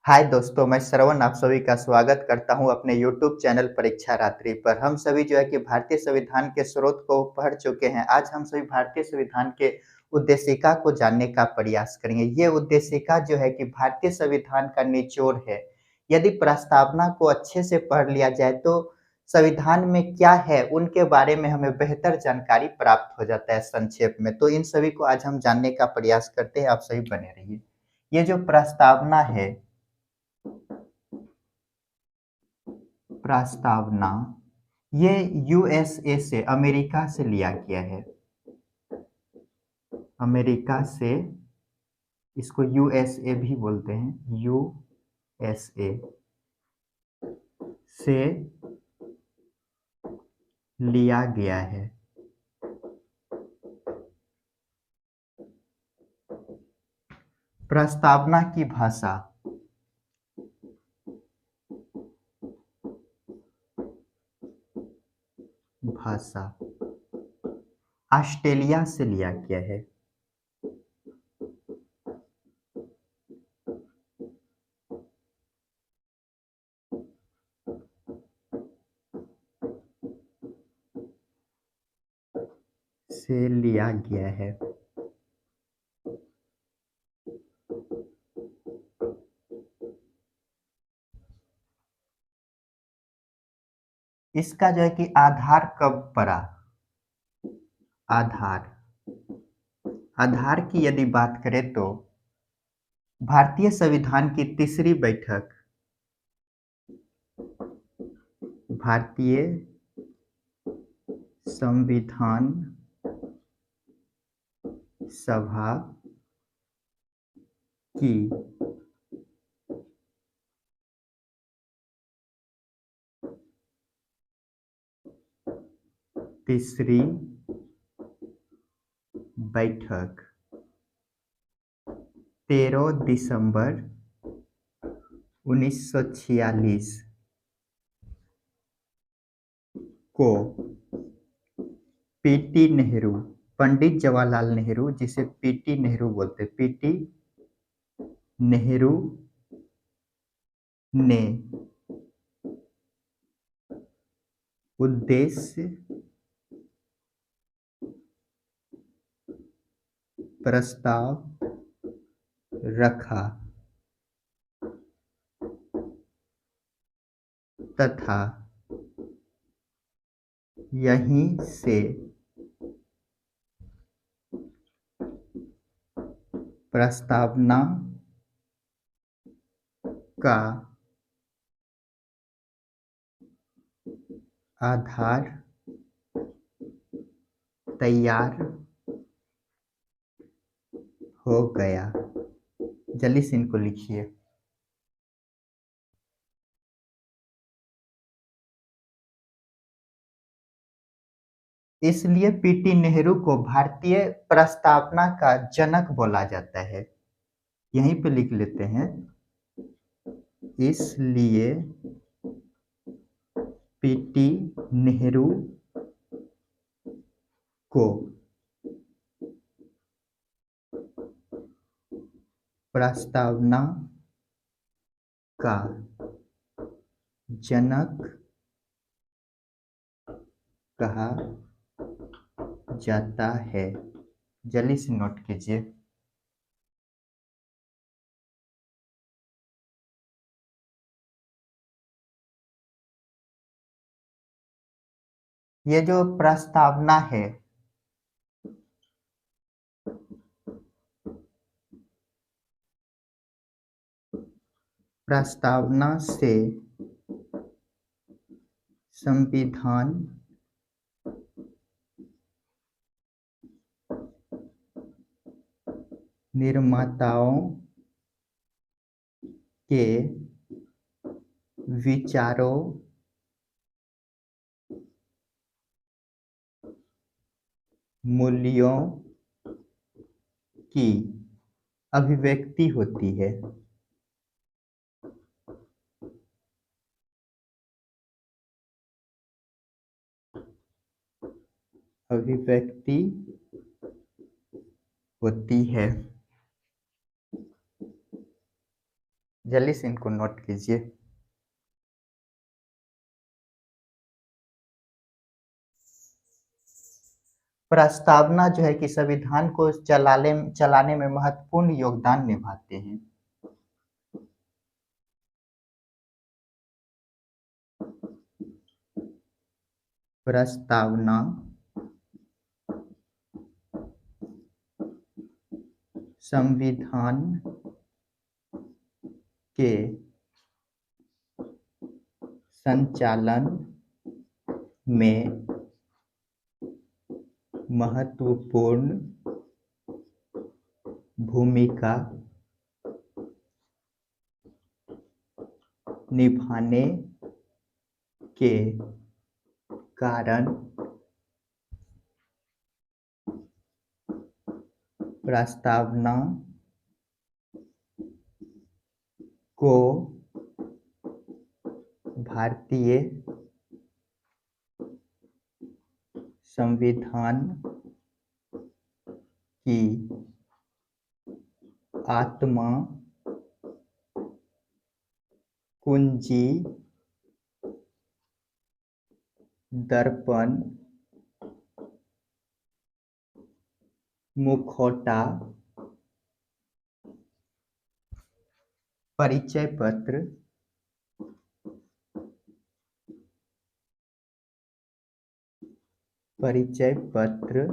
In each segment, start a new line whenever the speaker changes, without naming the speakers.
हाय दोस्तों, मैं श्रवण आप सभी का स्वागत करता हूं अपने यूट्यूब चैनल परीक्षा रात्रि पर। हम सभी जो है कि भारतीय संविधान के स्रोत को पढ़ चुके हैं। आज हम सभी भारतीय संविधान के उद्देशिका को जानने का प्रयास करेंगे। ये उद्देशिका जो है कि भारतीय संविधान का निचोड़ है। यदि प्रस्तावना को अच्छे से पढ़ लिया जाए तो संविधान में क्या है उनके बारे में हमें बेहतर जानकारी प्राप्त हो जाता है संक्षेप में। तो इन सभी को आज हम जानने का प्रयास करते हैं। आप सभी बने रहिए। ये जो प्रस्तावना है, प्रस्तावना, ये यूएसए से, अमेरिका से लिया गया है। अमेरिका से, इसको यूएसए भी बोलते हैं, यूएसए से लिया गया है। प्रस्तावना की भाषा भाषा ऑस्ट्रेलिया से लिया गया है। से लिया गया है। इसका जो है कि आधार कब पड़ा? आधार आधार की यदि बात करें तो भारतीय संविधान की तीसरी बैठक, भारतीय संविधान सभा की तीसरी बैठक 13 दिसंबर 1946 को पीटी नेहरू, पंडित जवाहरलाल नेहरू, जिसे पीटी नेहरू बोलते, पीटी नेहरू ने उद्देश्य प्रस्ताव रखा तथा यहीं से प्रस्तावना का आधार तैयार हो गया। जल्दी से इनको लिखिए। इसलिए पीटी नेहरू को भारतीय प्रस्तावना का जनक बोला जाता है। यहीं पे लिख लेते हैं। इसलिए पीटी नेहरू को प्रस्तावना का जनक कहा जाता है। जल्दी से नोट कीजिए। ये जो प्रस्तावना है, प्रस्तावना से संविधान निर्माताओं के विचारों, मूल्यों की अभिव्यक्ति होती है। अभिव्यक्ति होती है। जल्दी से इनको नोट कीजिए। प्रस्तावना जो है कि संविधान को चलाने चलाने में महत्वपूर्ण योगदान निभाते हैं। प्रस्तावना संविधान के संचालन में महत्वपूर्ण भूमिका निभाने के कारण प्रस्तावना को भारतीय संविधान की आत्मा, कुंजी, दर्पण, मुखौटा, परिचय पत्र, परिचय पत्र,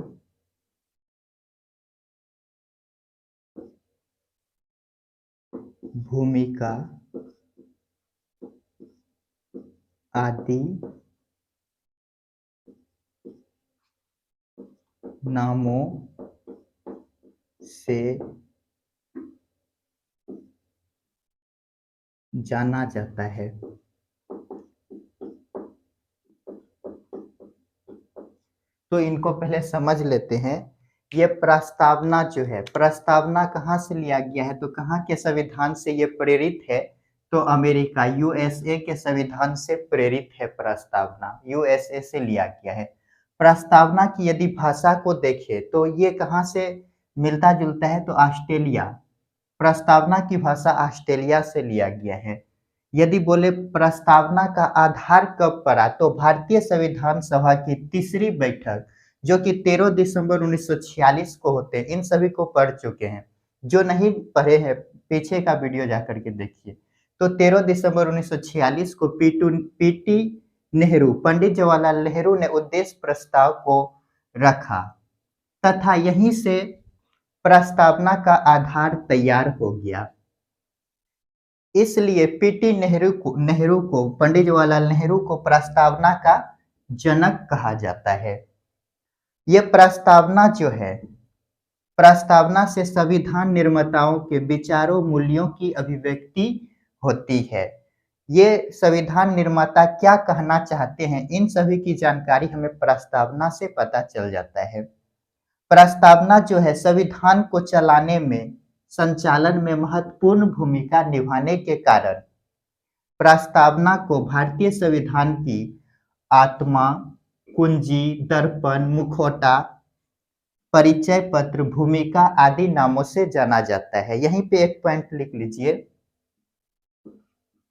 भूमिका आदि नामों से जाना जाता है। तो इनको पहले समझ लेते हैं। ये प्रस्तावना जो है, प्रस्तावना कहाँ से लिया गया है, तो कहाँ के संविधान से ये प्रेरित है, तो अमेरिका यूएसए के संविधान से प्रेरित है। प्रस्तावना यूएसए से लिया गया है। प्रस्तावना की यदि भाषा को देखें तो ये कहाँ से मिलता जुलता है, तो ऑस्ट्रेलिया, प्रस्तावना की भाषा ऑस्ट्रेलिया से लिया गया है। यदि बोले प्रस्तावना का आधार कब पड़ा, तो भारतीय संविधान सभा की तीसरी बैठक जो कि 13 दिसंबर 1946 को होते हैं, इन सभी को पढ़ चुके हैं। जो नहीं पढ़े हैं पीछे का वीडियो जाकर के देखिए। तो 13 दिसंबर 1946 को पीटी नेहरू, पंडित जवाहरलाल नेहरू ने उद्देश्य प्रस्ताव को रखा तथा यहीं से प्रस्तावना का आधार तैयार हो गया। इसलिए पीटी नेहरू को पंडित जवाहरलाल नेहरू को प्रस्तावना का जनक कहा जाता है। यह प्रस्तावना जो है, प्रस्तावना से संविधान निर्माताओं के विचारों मूल्यों की अभिव्यक्ति होती है। ये संविधान निर्माता क्या कहना चाहते हैं, इन सभी की जानकारी हमें प्रस्तावना से पता चल जाता है। प्रस्तावना जो है संविधान को चलाने में, संचालन में महत्वपूर्ण भूमिका निभाने के कारण प्रस्तावना को भारतीय संविधान की आत्मा, कुंजी, दर्पण, मुखौटा, परिचय पत्र, भूमिका आदि नामों से जाना जाता है। यहीं पे एक पॉइंट लिख लीजिए,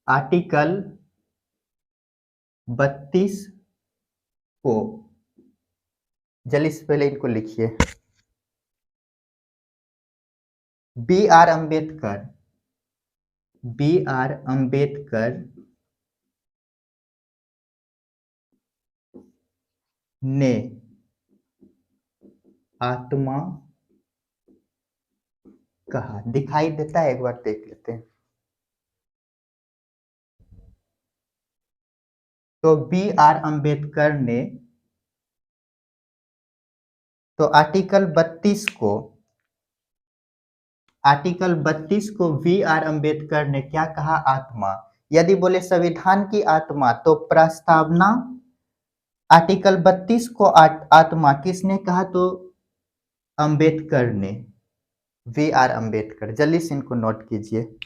आर्टिकल 32 को, जल्दी से पहले इनको लिखिए। B R Ambedkar, B R Ambedkar ने आत्मा कहा। दिखाई देता है, एक बार देख लेते हैं। तो बी आर अम्बेडकर ने, तो आर्टिकल 32 को वी आर अम्बेडकर ने क्या कहा, आत्मा। यदि बोले संविधान की आत्मा, तो प्रस्तावना आर्टिकल 32 को आत्मा किसने कहा, तो अम्बेडकर ने, वी आर अम्बेडकर। जल्दी से इनको नोट कीजिए।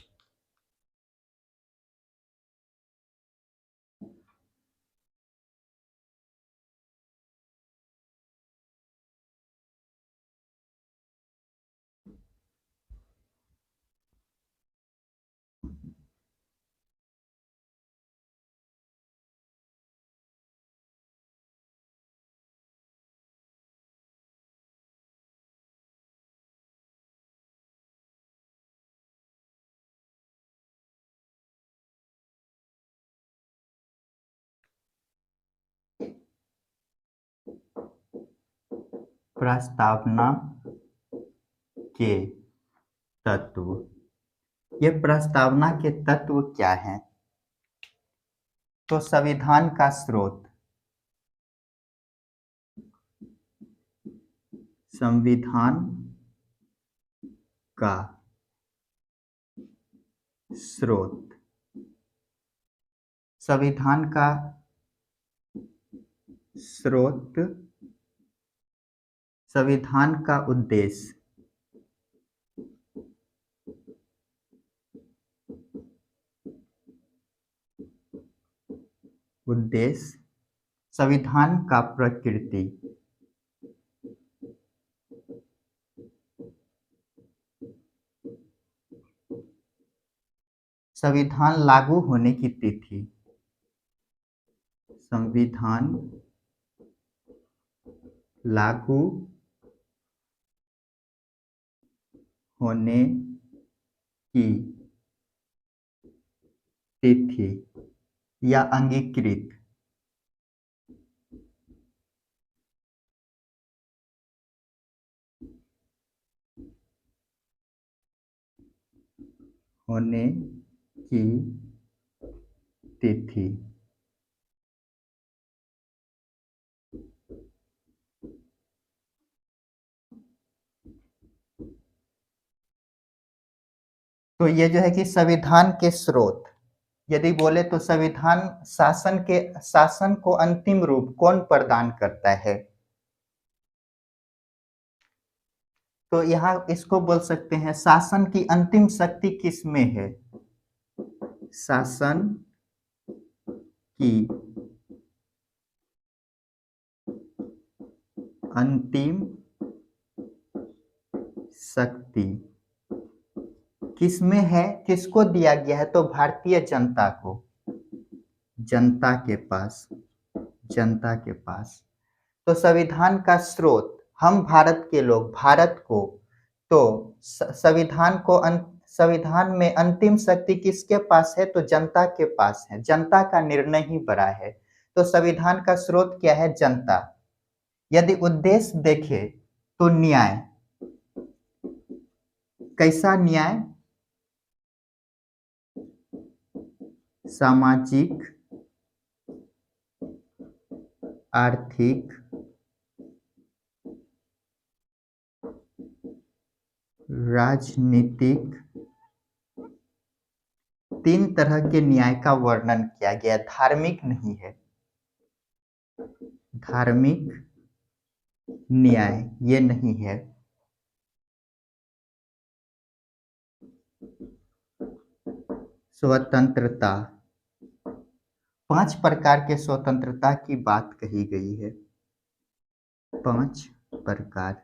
प्रस्तावना के तत्व। ये प्रस्तावना के तत्व क्या हैं? तो संविधान का स्रोत, संविधान का स्रोत, संविधान का स्रोत, संविधान का उद्देश्य, उद्देश्य, संविधान का प्रकृति, संविधान लागू होने की तिथि, संविधान लागू होने की तिथि या अंगीकृत, होने की तिथि। तो ये जो है कि संविधान के स्रोत, यदि बोले तो संविधान शासन को अंतिम रूप कौन प्रदान करता है? तो यहाँ इसको बोल सकते हैं शासन की अंतिम शक्ति किस में है? शासन की अंतिम शक्ति किस में है? किसको दिया गया है? तो भारतीय जनता को, जनता के पास, जनता के पास। तो संविधान का स्रोत हम भारत के लोग, भारत को, तो संविधान में अंतिम शक्ति किसके पास है? तो जनता के पास है, जनता का निर्णय ही बड़ा है। तो संविधान का स्रोत क्या है? जनता। यदि उद्देश्य देखें तो न्याय, कैसा न्याय? सामाजिक, आर्थिक, राजनीतिक, तीन तरह के न्याय का वर्णन किया गया। धार्मिक नहीं है, धार्मिक न्याय ये नहीं है। स्वतंत्रता, 5 प्रकार के स्वतंत्रता की बात कही गई है। 5 प्रकार: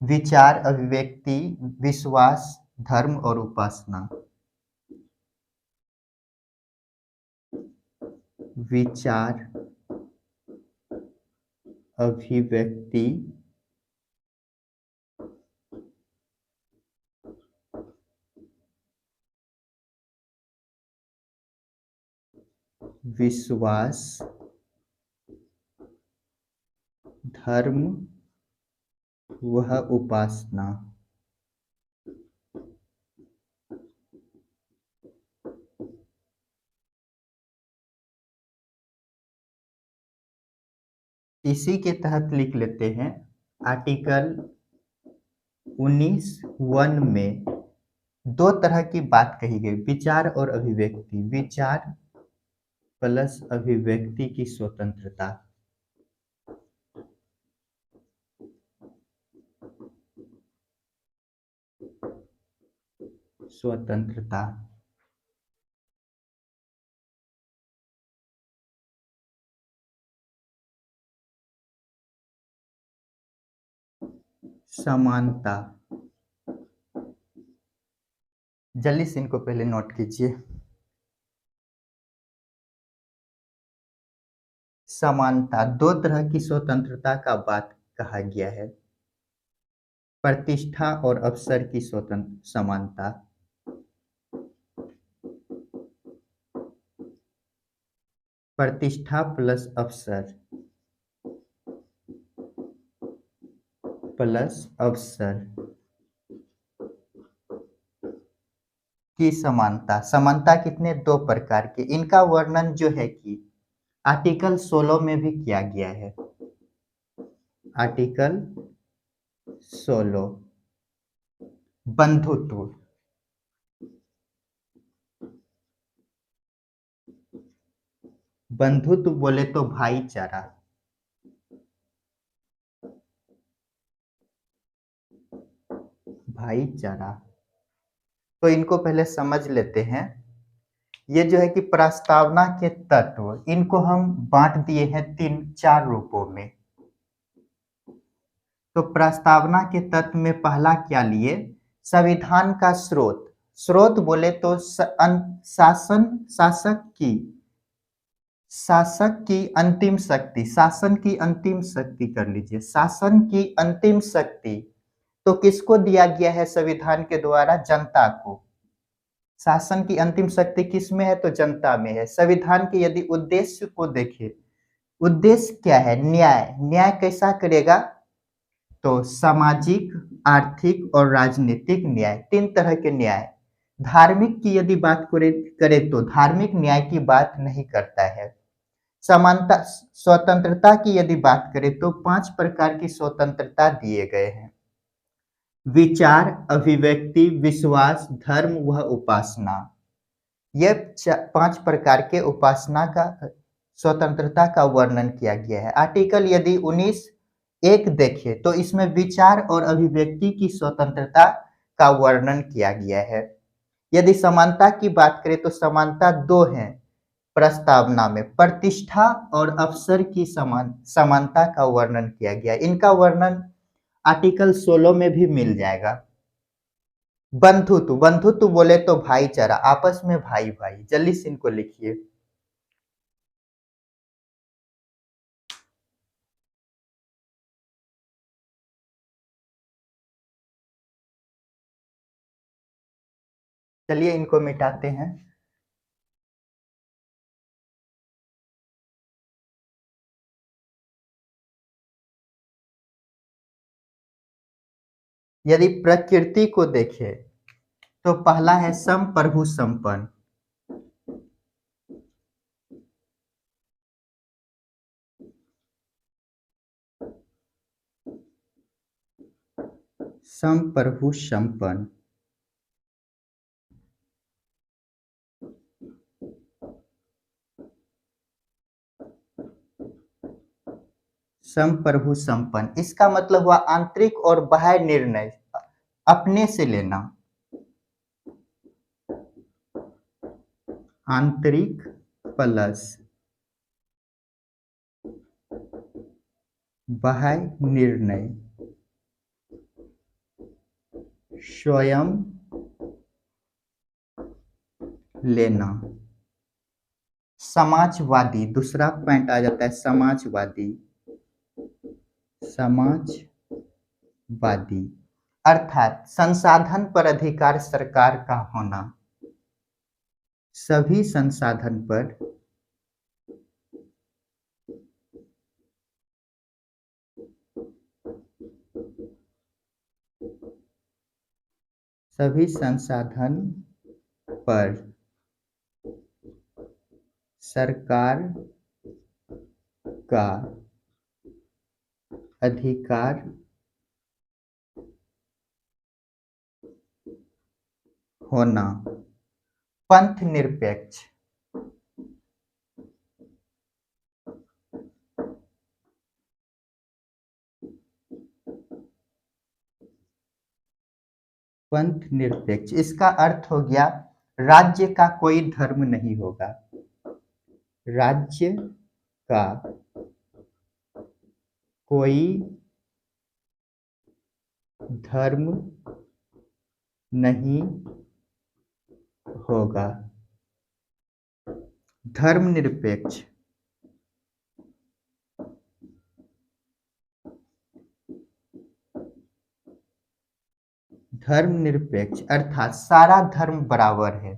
विचार, अभिव्यक्ति, विश्वास, धर्म और उपासना। विचार, अभिव्यक्ति, विश्वास, धर्म वह उपासना। इसी के तहत लिख लेते हैं आर्टिकल 19(1) में 2 तरह की बात कही गई, विचार और अभिव्यक्ति। विचार प्लस अभिव्यक्ति की स्वतंत्रता। स्वतंत्रता, समानता। जल्दी से इनको पहले नोट कीजिए। समानता, 2 तरह की स्वतंत्रता का बात कहा गया है। प्रतिष्ठा और अवसर की स्वतंत्र समानता। प्रतिष्ठा प्लस अवसर। प्लस अवसर की समानता। समानता कितने? दो प्रकार के। इनका वर्णन जो है कि आर्टिकल 16 में भी किया गया है। आर्टिकल 16 बंधुत्व। बंधुत्व बोले तो भाईचारा। भाईचारा। तो इनको पहले समझ लेते हैं। ये जो है कि प्रस्तावना के तत्व, इनको हम बांट दिए हैं तीन चार रूपों में। तो प्रस्तावना के तत्व में पहला क्या लिए? संविधान का स्रोत। स्रोत बोले तो शासन, शासक की अंतिम शक्ति, शासन की अंतिम शक्ति कर लीजिए, शासन की अंतिम शक्ति तो किसको दिया गया है संविधान के द्वारा? जनता को। शासन की अंतिम शक्ति किस में है? तो जनता में है। संविधान के यदि उद्देश्य को देखें, उद्देश्य क्या है? न्याय। न्याय कैसा करेगा? तो सामाजिक, आर्थिक और राजनीतिक न्याय, तीन तरह के न्याय। धार्मिक की यदि बात करें तो धार्मिक न्याय की बात नहीं करता है। समानता, स्वतंत्रता की यदि बात करें तो पांच प्रकार की स्वतंत्रता दिए गए हैं। विचार, अभिव्यक्ति, विश्वास, धर्म व उपासना। यह पांच प्रकार के उपासना का, स्वतंत्रता का वर्णन किया गया है। आर्टिकल यदि 19 एक देखे तो इसमें विचार और अभिव्यक्ति की स्वतंत्रता का वर्णन किया गया है। यदि समानता की बात करें तो समानता दो है प्रस्तावना में, प्रतिष्ठा और अवसर की समानता का वर्णन किया गया। इनका वर्णन आर्टिकल 16 में भी मिल जाएगा। बंधुत्व, बंधुत्व बोले तो भाईचारा, आपस में भाई भाई। जल्दी से इनको लिखिए। चलिए इनको मिटाते हैं। यदि प्रकृति को देखें तो पहला है संप्रभु संपन्न। संप्रभु संपन्न। संप्रभु संपन्न, इसका मतलब हुआ आंतरिक और बाह्य निर्णय अपने से लेना। आंतरिक प्लस बाह्य निर्णय स्वयं लेना। समाजवादी, दूसरा पॉइंट आ जाता है समाजवादी। समाजवादी अर्थात संसाधन पर अधिकार सरकार का होना। सभी संसाधन पर सभी संसाधन पर सरकार का अधिकार होना। पंथ निरपेक्ष। पंथ निरपेक्ष, इसका अर्थ हो गया राज्य का कोई धर्म नहीं होगा। राज्य का कोई धर्म नहीं होगा। धर्मनिरपेक्ष। धर्मनिरपेक्ष अर्थात सारा धर्म बराबर है।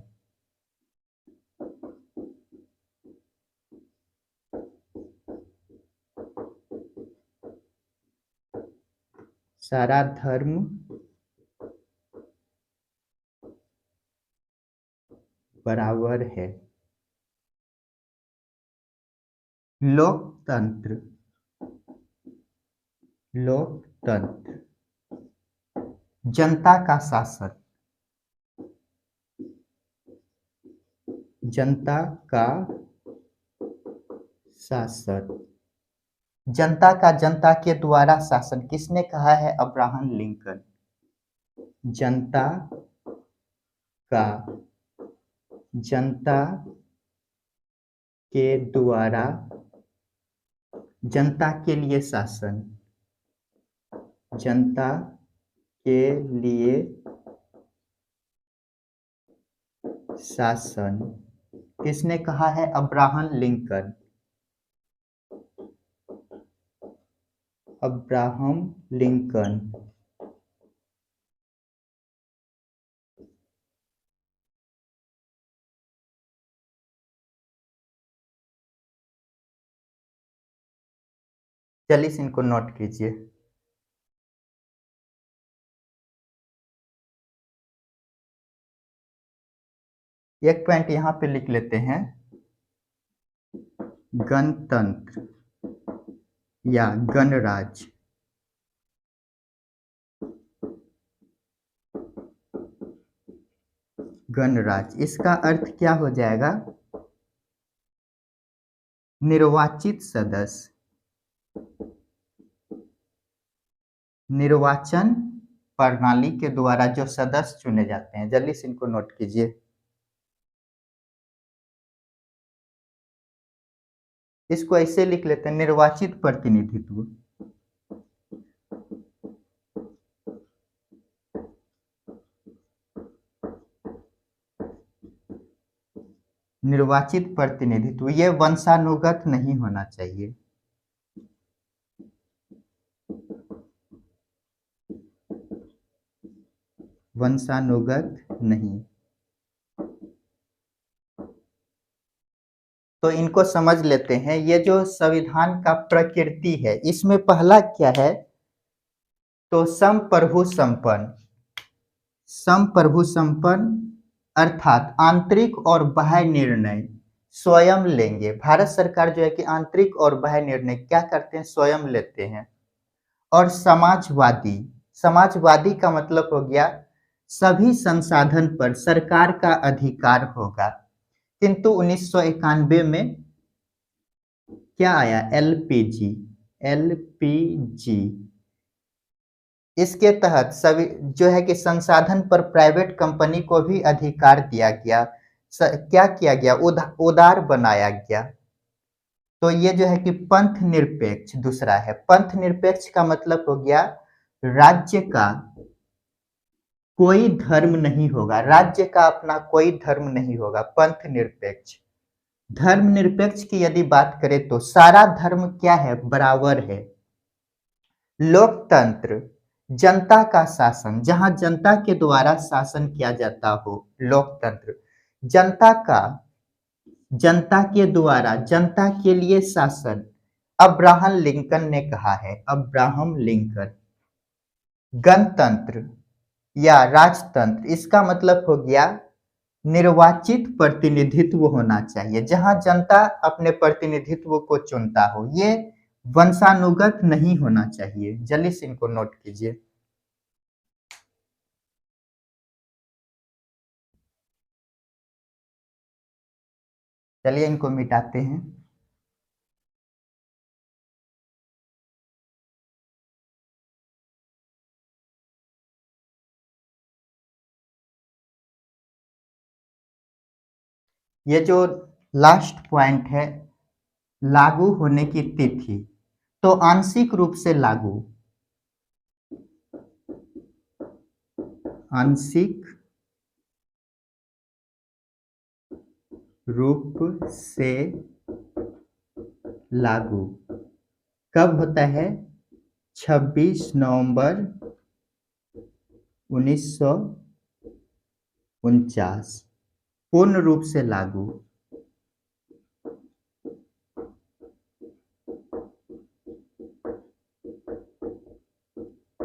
सारा धर्म बराबर है। लोकतंत्र, लोकतंत्र जनता का शासन, जनता का शासन। जनता का जनता के द्वारा शासन किसने कहा है? Abraham Lincoln. जनता का जनता के द्वारा जनता के लिए शासन, जनता के लिए शासन किसने कहा है? Abraham Lincoln. Abraham Lincoln. चलिए इनको नोट कीजिए। एक पॉइंट यहां पे लिख लेते हैं, गणतंत्र या गणराज्य। गणराज्य इसका अर्थ क्या हो जाएगा? निर्वाचित सदस्य, निर्वाचन प्रणाली के द्वारा जो सदस्य चुने जाते हैं। जल्दी से इनको नोट कीजिए। इसको ऐसे लिख लेते हैं, निर्वाचित प्रतिनिधित्व। निर्वाचित प्रतिनिधित्व ये वंशानुगत नहीं होना चाहिए। वंशानुगत नहीं। तो इनको समझ लेते हैं। ये जो संविधान का प्रकृति है, इसमें पहला क्या है? तो संप्रभु संपन्न। संप्रभु संपन्न अर्थात आंतरिक और बाह्य निर्णय स्वयं लेंगे। भारत सरकार जो है कि आंतरिक और बाह्य निर्णय क्या करते हैं? स्वयं लेते हैं। और समाजवादी, समाजवादी का मतलब हो गया सभी संसाधन पर सरकार का अधिकार होगा। किंतु 1991 में क्या आया? एलपीजी। एलपीजी इसके तहत सभी जो है कि संसाधन पर प्राइवेट कंपनी को भी अधिकार दिया गया। क्या किया गया? उदार बनाया गया। तो ये जो है कि पंथ निरपेक्ष दूसरा है। पंथ निरपेक्ष का मतलब हो गया राज्य का कोई धर्म नहीं होगा, राज्य का अपना कोई धर्म नहीं होगा। पंथ निरपेक्ष। धर्म निरपेक्ष की यदि बात करें तो सारा धर्म क्या है? बराबर है। लोकतंत्र जनता का शासन, जहां जनता के द्वारा शासन किया जाता हो, लोकतंत्र। जनता का जनता के द्वारा जनता के लिए शासन अब्राहम लिंकन ने कहा है। Abraham Lincoln. गणतंत्र या राजतंत्र इसका मतलब हो गया निर्वाचित प्रतिनिधित्व होना चाहिए, जहां जनता अपने प्रतिनिधित्व को चुनता हो। ये वंशानुगत नहीं होना चाहिए। जल्दी से इनको नोट कीजिए। चलिए इनको मिटाते हैं। ये जो लास्ट पॉइंट है, लागू होने की तिथि, तो आंशिक रूप से लागू, आंशिक रूप से लागू कब होता है? 26 नवंबर 1949। पूर्ण रूप से लागू,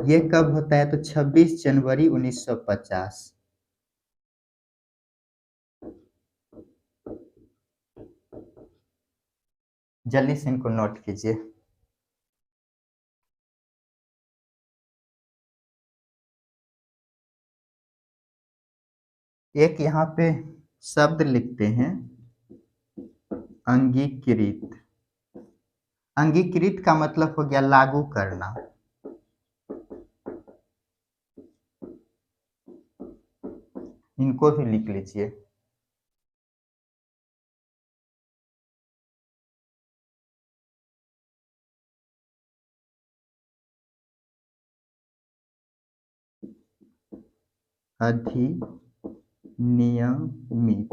ये कब होता है? तो 26 जनवरी 1950। जल्दी से इनको नोट कीजिए। एक यहाँ पे शब्द लिखते हैं, अंगीकृत। अंगीकृत का मतलब हो गया लागू करना। इनको भी लिख लीजिए। अधिनियमित,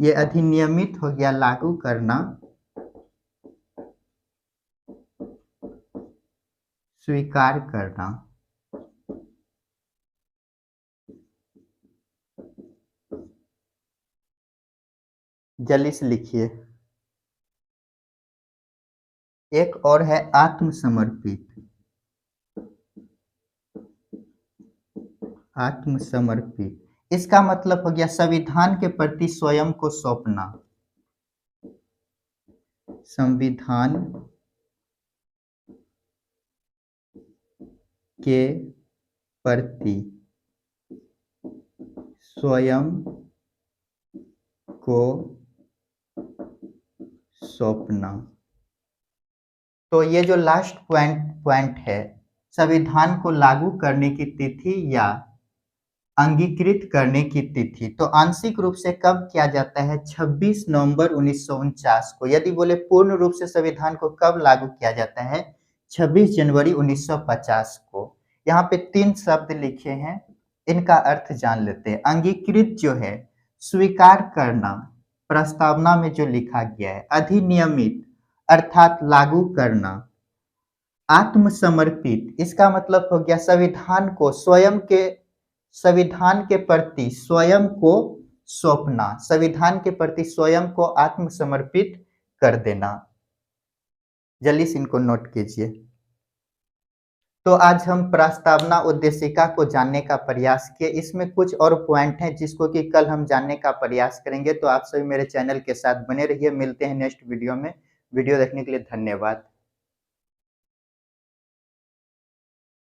ये अधिनियमित हो गया लागू करना, स्वीकार करना। जल्दी से लिखिए। एक और है आत्मसमर्पित। आत्मसमर्पित, इसका मतलब हो गया संविधान के प्रति स्वयं को सौंपना। संविधान के प्रति स्वयं को सौंपना। तो ये जो लास्ट पॉइंट है, संविधान को लागू करने की तिथि या अंगीकृत करने की तिथि, तो आंशिक रूप से कब किया जाता है? 26 नवंबर 1949 को। यदि बोले पूर्ण रूप से संविधान को कब लागू किया जाता है? 26 जनवरी 1950 को। यहाँ पे 3 शब्द लिखे हैं, इनका अर्थ जान लेते हैं। अंगीकृत जो है स्वीकार करना, प्रस्तावना में जो लिखा गया है। अधिनियमित अर्थात लागू करना। आत्मसमर्पित, इसका मतलब हो गया संविधान के प्रति स्वयं को सौंपना, संविधान के प्रति स्वयं को आत्मसमर्पित कर देना। जल्दी से इनको नोट कीजिए। तो आज हम प्रस्तावना उद्देशिका को जानने का प्रयास किए। इसमें कुछ और पॉइंट हैं जिसको कि कल हम जानने का प्रयास करेंगे। तो आप सभी मेरे चैनल के साथ बने रहिए। मिलते हैं नेक्स्ट वीडियो में। वीडियो देखने के लिए धन्यवाद।